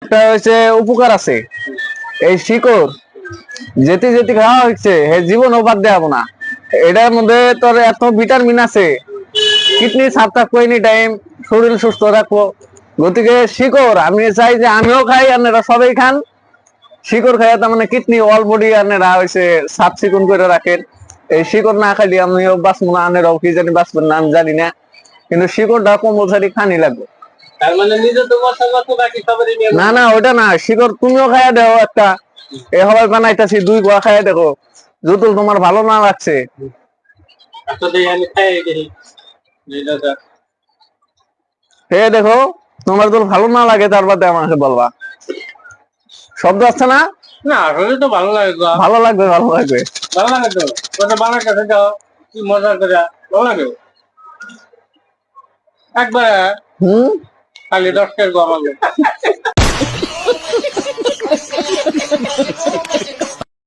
একটা হচ্ছে উপকার আছে। এই শিকড় যেতে যেতে খাওয়া হচ্ছে জীবন বাদ দেওয়া না। এটার মধ্যে তোর এত ভিটামিন আছে, কিডনি সাফ থাকবো এনি টাইম, শরীর সুস্থ রাখবো। গতিকে শিকড় আমি চাই যে আমিও খাই, আপনারা সবাই খান। শিকড় খাইয়া তার মানে কিডনি অল বডি আপনারা হয়েছে সাফ চিকুন করে রাখেন। এই শিকড় না খাইলে আমিও বাঁচবো না, আপনারাও কি জানি বাঁচবেন না আমি জানি না, কিন্তু শিকড়টা কম্পালসারি খানি লাগবে। তার মানে নিজে তো মশলা তো বাকি সবারই নিয়ে না না ওটা না, শিকড় তুমিও খাইয়া দেও একটা, এ হবার বানাইতেছি 2 গোয়া খাইয়া দেখো, যদি তোমার ভালো না লাগছে। আসলে আমি খাই দেখি খেয়ে দেখো, তোমার যদি ভালো না লাগে তার বাদে আমাকে বলবা। শব্দ আসছে না? না আসলে তো ভালো লাগে, ভালো লাগবে ভালো লাগবে ভালো লাগে তো ওটা বানার কাছে যাও, কি মজা করে ভালো লাগে একবার খালি 10 টাকা আমাকে